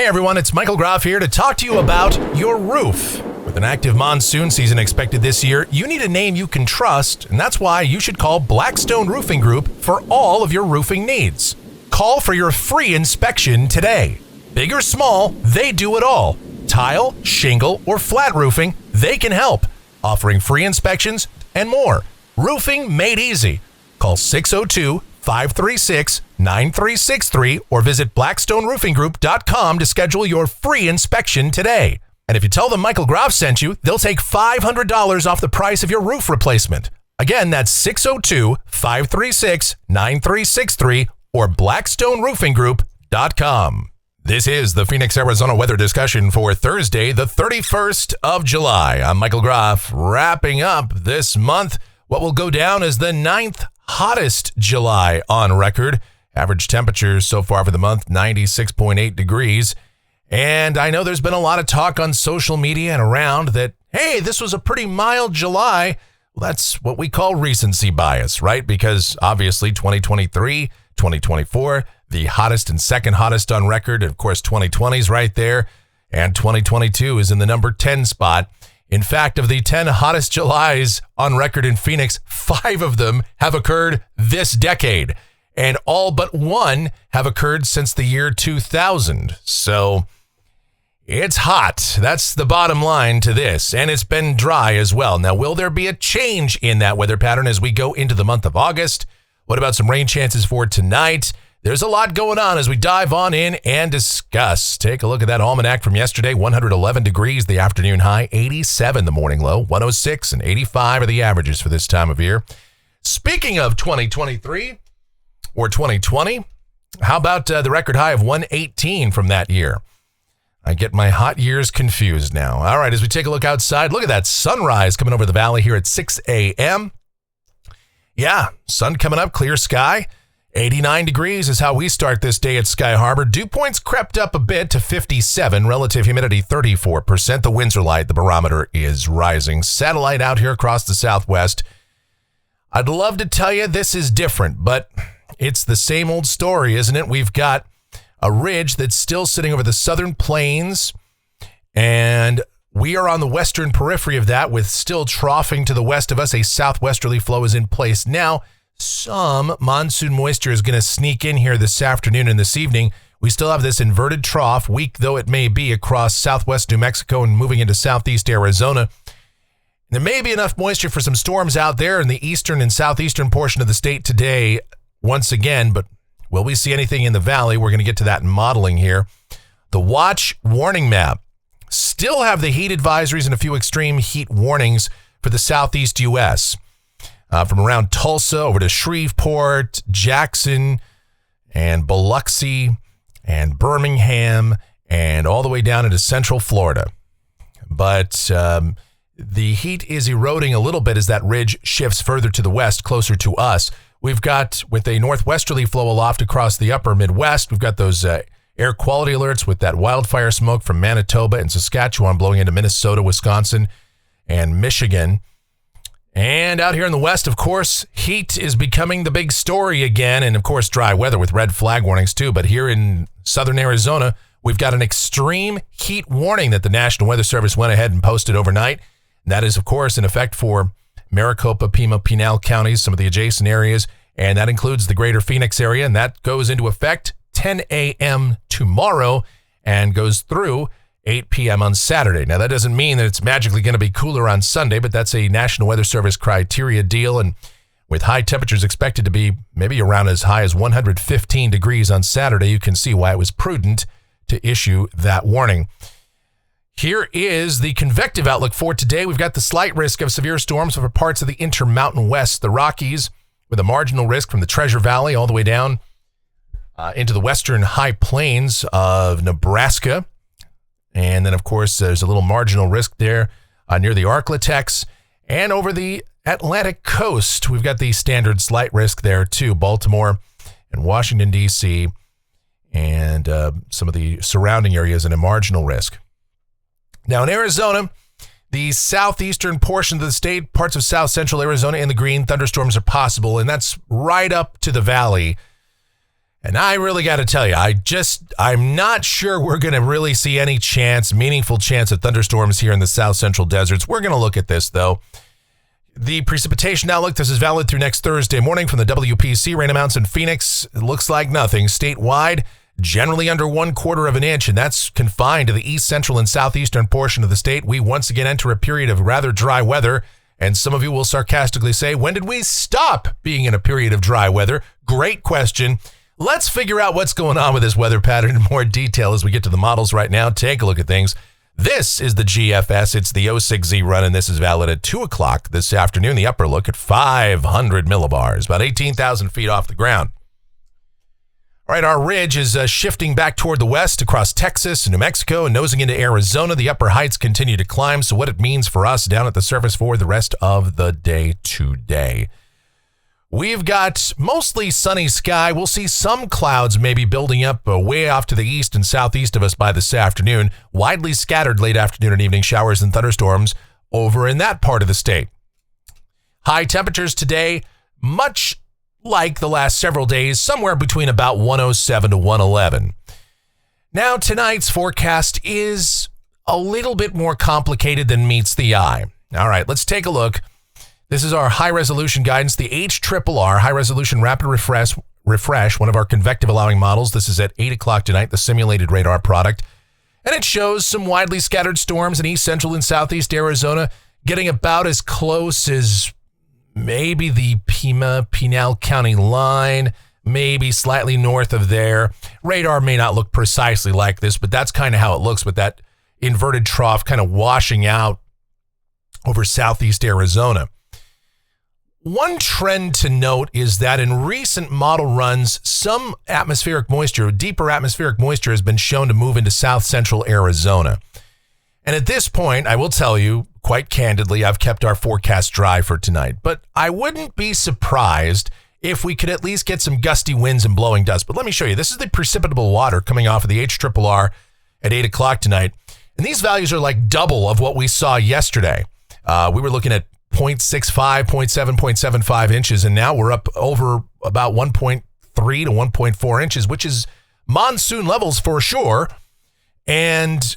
Hey everyone, it's Michael Groff here to talk to you about your roof. With an active monsoon season expected this year, you need a name you can trust, and that's why you should call Blackstone Roofing Group for all of your roofing needs. Call for your free inspection today. Big or small, they do it all. Tile, shingle, or flat roofing, they can help. Offering free inspections and more. Roofing made easy. Call 602-536-9363 or visit blackstoneroofinggroup.com to schedule your free inspection today. And if you tell them Michael Groff sent you, they'll take $500 off the price of your roof replacement. Again, that's 602-536-9363 or blackstoneroofinggroup.com. This is the Phoenix, Arizona weather discussion for Thursday, the 31st of July. I'm Michael Groff, wrapping up this month what will go down as the 9th hottest July on record. Average temperatures so far for the month, 96.8 degrees. And I know there's been a lot of talk on social media and around that, hey, this was a pretty mild July. Well, that's what we call recency bias, right? Because obviously 2023, 2024, the hottest and second hottest on record. Of course, 2020 is right there. And 2022 is in the number 10 spot. In fact, of the 10 hottest Julys on record in Phoenix, 5 of them have occurred this decade. And all but one have occurred since the year 2000. So it's hot. That's the bottom line to this. And it's been dry as well. Now, will there be a change in that weather pattern as we go into the month of August? What about some rain chances for tonight? There's a lot going on as we dive on in and discuss. Take a look at that almanac from yesterday. 111 degrees the afternoon high, 87 the morning low, 106 and 85 are the averages for this time of year. Speaking of 2023 or 2020, how about the record high of 118 from that year? I get my hot years confused now. All right, as we take a look outside, look at that sunrise coming over the valley here at 6 a.m. Yeah, sun coming up, clear sky. 89 degrees is how we start this day at Sky Harbor. Dew points crept up a bit to 57, relative humidity 34%. The winds are light, the barometer is rising. Satellite out here across the southwest. I'd love to tell you this is different, but it's the same old story, isn't it? We've got a ridge that's still sitting over the southern plains, and we are on the western periphery of that with still troughing to the west of us. A southwesterly flow is in place now. Some monsoon moisture is going to sneak in here this afternoon and this evening. We still have this inverted trough, weak though it may be, across southwest New Mexico and moving into southeast Arizona. There may be enough moisture for some storms out there in the eastern and southeastern portion of the state today once again, but will we see anything in the valley? We're going to get to that in modeling here. The watch warning map. Still have the heat advisories and a few extreme heat warnings for the southeast U.S., from around Tulsa over to Shreveport, Jackson, and Biloxi, and Birmingham, and all the way down into central Florida. But the heat is eroding a little bit as that ridge shifts further to the west, closer to us. We've got, with a northwesterly flow aloft across the upper Midwest, we've got those air quality alerts with that wildfire smoke from Manitoba and Saskatchewan blowing into Minnesota, Wisconsin, and Michigan. And out here in the west, of course, heat is becoming the big story again. And of course, dry weather with red flag warnings too. But here in southern Arizona, we've got an extreme heat warning that the National Weather Service went ahead and posted overnight. And that is, of course, in effect for Maricopa, Pima, Pinal counties, some of the adjacent areas. And that includes the greater Phoenix area. And that goes into effect 10 a.m. tomorrow and goes through 8 p.m. on Saturday. Now, that doesn't mean that it's magically going to be cooler on Sunday, but that's a National Weather Service criteria deal. And with high temperatures expected to be maybe around as high as 115 degrees on Saturday, you can see why it was prudent to issue that warning. Here is the convective outlook for today. We've got the slight risk of severe storms over parts of the Intermountain West, the Rockies, with a marginal risk from the Treasure Valley all the way down into the western high plains of Nebraska. And then, of course, there's a little marginal risk there near the Arklatex. And over the Atlantic coast, we've got the standard slight risk there, too. Baltimore and Washington, D.C., and some of the surrounding areas in a marginal risk. Now, in Arizona, the southeastern portion of the state, parts of south central Arizona in the green, thunderstorms are possible, and that's right up to the valley. And I really got to tell you, I'm not sure we're going to really see any meaningful chance of thunderstorms here in the south central deserts. We're going to look at this, though. The precipitation outlook, this is valid through next Thursday morning from the WPC. Rain amounts in Phoenix, it looks like nothing. Statewide, generally under 1/4 of an inch, and that's confined to the east central and southeastern portion of the state. We once again enter a period of rather dry weather, and some of you will sarcastically say, when did we stop being in a period of dry weather? Great question. Let's figure out what's going on with this weather pattern in more detail as we get to the models right now. Take a look at things. This is the GFS. It's the 06Z run, and this is valid at 2 o'clock this afternoon. The upper look at 500 millibars, about 18,000 feet off the ground. All right, our ridge is shifting back toward the west across Texas and New Mexico and nosing into Arizona. The upper heights continue to climb, so what it means for us down at the surface for the rest of the day today. We've got mostly sunny sky. We'll see some clouds maybe building up way off to the east and southeast of us by this afternoon. Widely scattered late afternoon and evening showers and thunderstorms over in that part of the state. High temperatures today, much like the last several days, somewhere between about 107 to 111. Now, tonight's forecast is a little bit more complicated than meets the eye. All right, let's take a look. This is our high-resolution guidance, the HRRR, High-Resolution Rapid Refresh, one of our convective allowing models. This is at 8 o'clock tonight, the simulated radar product. And it shows some widely scattered storms in east central and southeast Arizona, getting about as close as maybe the Pinal County line, maybe slightly north of there. Radar may not look precisely like this, but that's kind of how it looks with that inverted trough kind of washing out over southeast Arizona. One trend to note is that in recent model runs, some atmospheric moisture, deeper atmospheric moisture, has been shown to move into south central Arizona. And at this point, I will tell you, quite candidly, I've kept our forecast dry for tonight. But I wouldn't be surprised if we could at least get some gusty winds and blowing dust. But let me show you. This is the precipitable water coming off of the HRRR at 8 o'clock tonight. And these values are like double of what we saw yesterday. We were looking at 0.65, 0.7, 0.75 inches, and now we're up over about 1.3 to 1.4 inches, which is monsoon levels for sure. And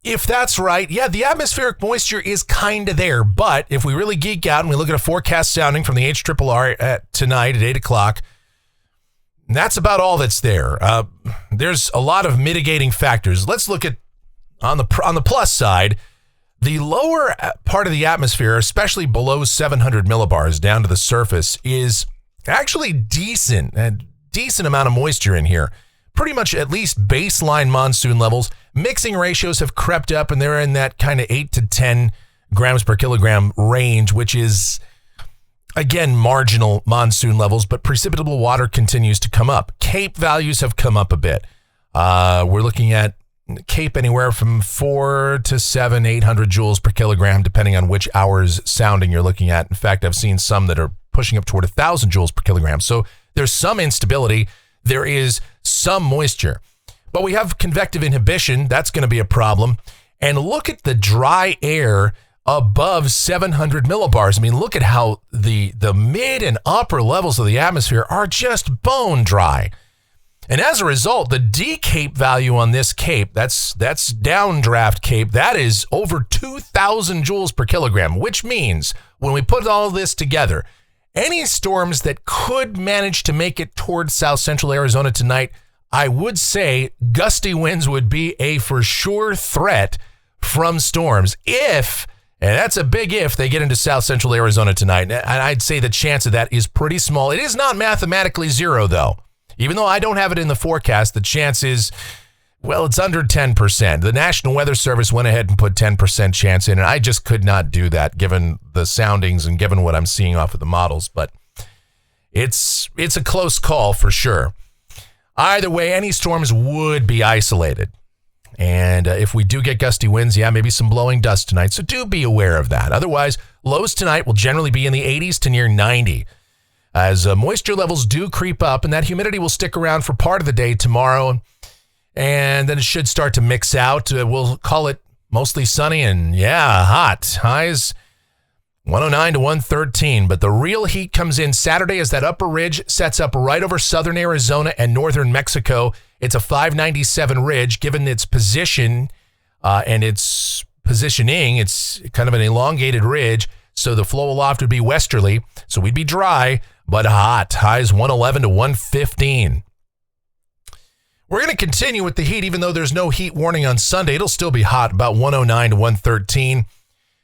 if that's right, yeah, the atmospheric moisture is kind of there. But if we really geek out and we look at a forecast sounding from the HRRR tonight at 8 o'clock, that's about all that's there. There's a lot of mitigating factors. Let's look at, on the plus side, the lower part of the atmosphere, especially below 700 millibars down to the surface, is actually decent. A decent amount of moisture in here. Pretty much at least baseline monsoon levels. Mixing ratios have crept up, and they're in that kind of 8 to 10 grams per kilogram range, which is, again, marginal monsoon levels, but precipitable water continues to come up. Cape values have come up a bit. We're looking at Cape anywhere from 4 to 7, 800 joules per kilogram, depending on which hours sounding you're looking at. In fact, I've seen some that are pushing up toward 1,000 joules per kilogram. So there's some instability. There is some moisture. But we have convective inhibition. That's going to be a problem. And look at the dry air above 700 millibars. I mean, look at how the mid and upper levels of the atmosphere are just bone dry. And as a result, the D-Cape value on this Cape, that's downdraft Cape, that is over 2,000 joules per kilogram, which means when we put all this together, any storms that could manage to make it towards south central Arizona tonight, I would say gusty winds would be a for sure threat from storms if, and that's a big if, they get into south central Arizona tonight. And I'd say the chance of that is pretty small. It is not mathematically zero, though. Even though I don't have it in the forecast, the chance is, well, it's under 10%. The National Weather Service went ahead and put 10% chance in, and I just could not do that given the soundings and given what I'm seeing off of the models. But it's a close call for sure. Either way, any storms would be isolated. And if we do get gusty winds, yeah, maybe some blowing dust tonight. So do be aware of that. Otherwise, lows tonight will generally be in the 80s to near 90. As moisture levels do creep up, and that humidity will stick around for part of the day tomorrow, and then it should start to mix out. We'll call it mostly sunny and, yeah, hot. Highs 109 to 113. But the real heat comes in Saturday as that upper ridge sets up right over southern Arizona and northern Mexico. It's a 597 ridge. Given its position and its positioning, it's kind of an elongated ridge. So the flow aloft would be westerly. So we'd be dry, but hot. Highs 111 to 115. We're going to continue with the heat, even though there's no heat warning on Sunday. It'll still be hot, about 109 to 113.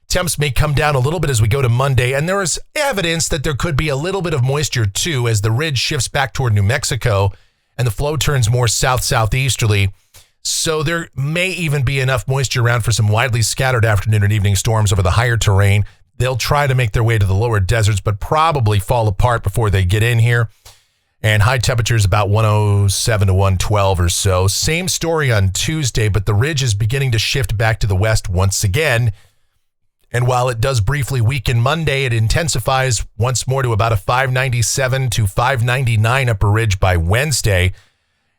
Temps may come down a little bit as we go to Monday, and there is evidence that there could be a little bit of moisture, too, as the ridge shifts back toward New Mexico and the flow turns more south-southeasterly. So there may even be enough moisture around for some widely scattered afternoon and evening storms over the higher terrain. They'll try to make their way to the lower deserts, but probably fall apart before they get in here. And high temperatures about 107 to 112 or so. Same story on Tuesday, but the ridge is beginning to shift back to the west once again. And while it does briefly weaken Monday, it intensifies once more to about a 597 to 599 upper ridge by Wednesday.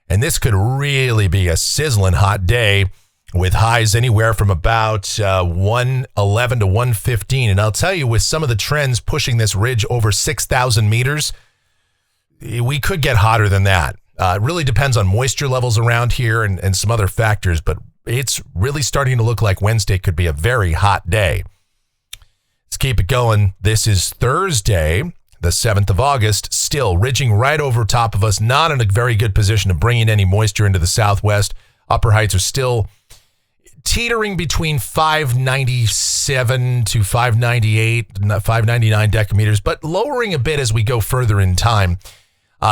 And this could really be a sizzling hot day with highs anywhere from about 111 to 115. And I'll tell you, with some of the trends pushing this ridge over 6,000 meters, we could get hotter than that. It really depends on moisture levels around here and some other factors, but it's really starting to look like Wednesday could be a very hot day. Let's keep it going. This is Thursday, the 7th of August, still ridging right over top of us, not in a very good position of bringing any moisture into the southwest. Upper heights are still teetering between 597 to 598, 599 decameters, but lowering a bit as we go further in time.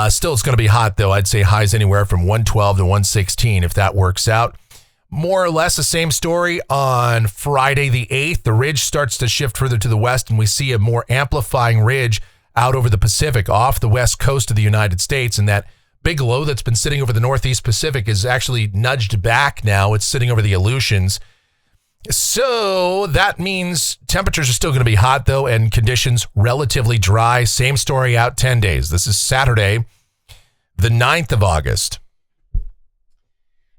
Still, it's going to be hot, though. I'd say highs anywhere from 112 to 116 if that works out. More or less the same story on Friday the 8th. The ridge starts to shift further to the west, and we see a more amplifying ridge out over the Pacific off the west coast of the United States. And that big low that's been sitting over the Northeast Pacific is actually nudged back now. It's sitting over the Aleutians. So that means temperatures are still going to be hot, though, and conditions relatively dry. Same story out 10 days. This is Saturday, the 9th of August.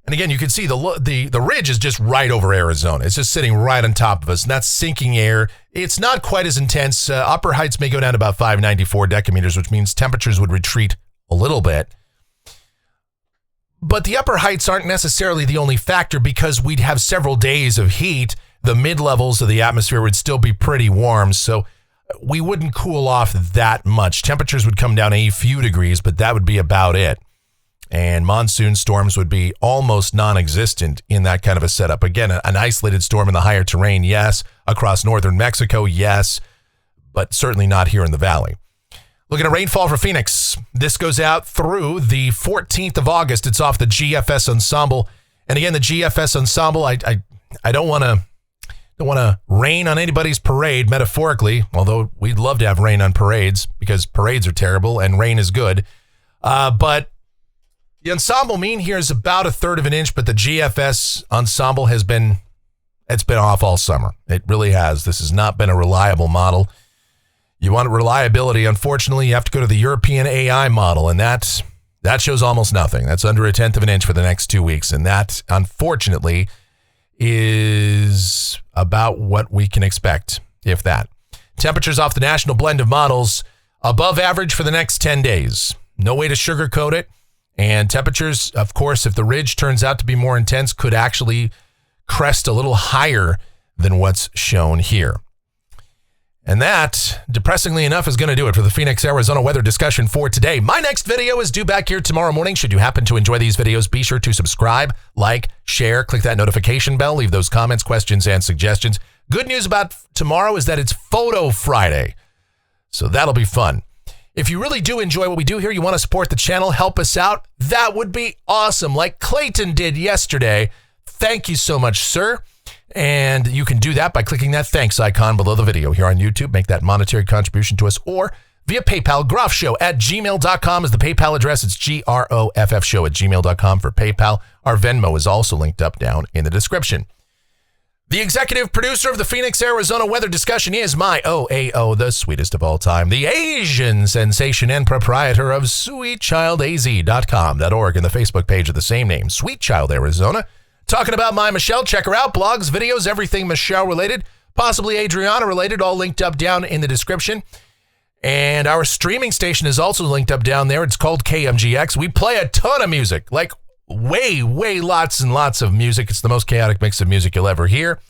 And again, you can see the ridge is just right over Arizona. It's just sitting right on top of us, and that's sinking air. It's not quite as intense. Upper heights may go down to about 594 decameters, which means temperatures would retreat a little bit. But the upper heights aren't necessarily the only factor, because we'd have several days of heat. The mid-levels of the atmosphere would still be pretty warm, so we wouldn't cool off that much. Temperatures would come down a few degrees, but that would be about it. And monsoon storms would be almost non-existent in that kind of a setup. Again, an isolated storm in the higher terrain, yes. Across northern Mexico, yes. But certainly not here in the valley. Looking at rainfall for Phoenix. This goes out through the 14th of August. It's off the GFS Ensemble. And again, the GFS Ensemble, I don't want to rain on anybody's parade metaphorically, although we'd love to have rain on parades because parades are terrible and rain is good. But the ensemble mean here is about a third of an inch, but the GFS Ensemble it's been off all summer. It really has. This has not been a reliable model. You want reliability, unfortunately, you have to go to the European AI model, and that shows almost nothing. That's under a tenth of an inch for the next 2 weeks, and that, unfortunately, is about what we can expect, if that. Temperatures off the national blend of models above average for the next 10 days. No way to sugarcoat it. And temperatures, of course, if the ridge turns out to be more intense, could actually crest a little higher than what's shown here. And that, depressingly enough, is going to do it for the Phoenix, Arizona weather discussion for today. My next video is due back here tomorrow morning. Should you happen to enjoy these videos, be sure to subscribe, like, share, click that notification bell, leave those comments, questions, and suggestions. Good news about tomorrow is that it's Photo Friday, so that'll be fun. If you really do enjoy what we do here, you want to support the channel, help us out, that would be awesome, like Clayton did yesterday. Thank you so much, sir. And you can do that by clicking that thanks icon below the video here on YouTube. Make that monetary contribution to us, or via PayPal. groffshow@gmail.com is the PayPal address. It's groffshow@gmail.com for PayPal. Our Venmo is also linked up down in the description. The executive producer of the Phoenix, Arizona weather discussion is my OAO, the sweetest of all time, the Asian sensation and proprietor of sweetchildaz.com.org and the Facebook page of the same name, Sweet Child Arizona. Talking about my Michelle. Check her out. Blogs, videos, everything Michelle related. possibly Adriana related, all linked up down in the description. And our streaming station is also linked up down there. It's called KMGX. We play a ton of music, like way lots and lots of music. It's the most chaotic mix of music you'll ever hear.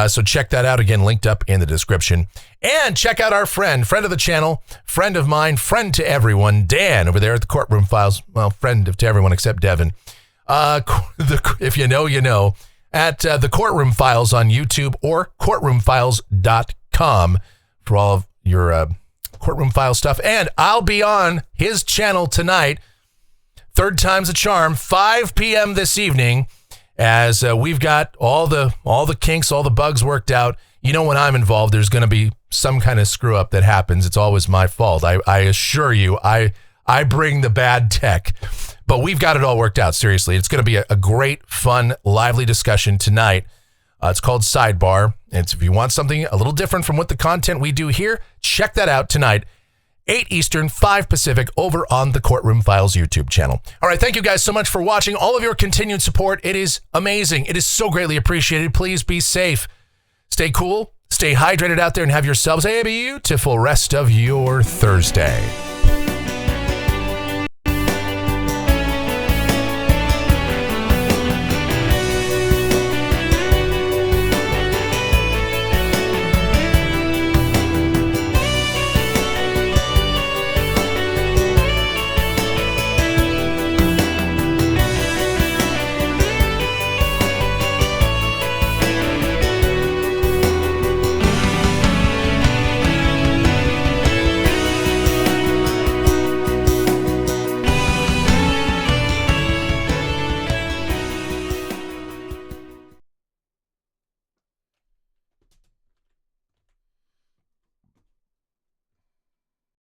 So check that out, again, linked up in the description. And check out our friend of the channel, friend of mine, friend to everyone, Dan, over there at the Courtroom Files. Well, friend to everyone except Devin. If you know, you know. At the Courtroom Files on YouTube or courtroomfiles.com for all of your Courtroom Files stuff. And I'll be on his channel tonight, third time's a charm, 5 p.m. this evening, as we've got all the kinks, all the bugs worked out. You know, when I'm involved, there's going to be some kind of screw up that happens. It's always my fault. I assure you, I bring the bad tech. But we've got it all worked out, seriously. It's going to be a great, fun, lively discussion tonight. It's called Sidebar. And if you want something a little different from what the content we do here, check that out tonight, 8 Eastern, 5 Pacific, over on the Courtroom Files YouTube channel. All right, thank you guys so much for watching. All of your continued support. It is amazing. It is so greatly appreciated. Please be safe. Stay cool. Stay hydrated out there and have yourselves a beautiful rest of your Thursday.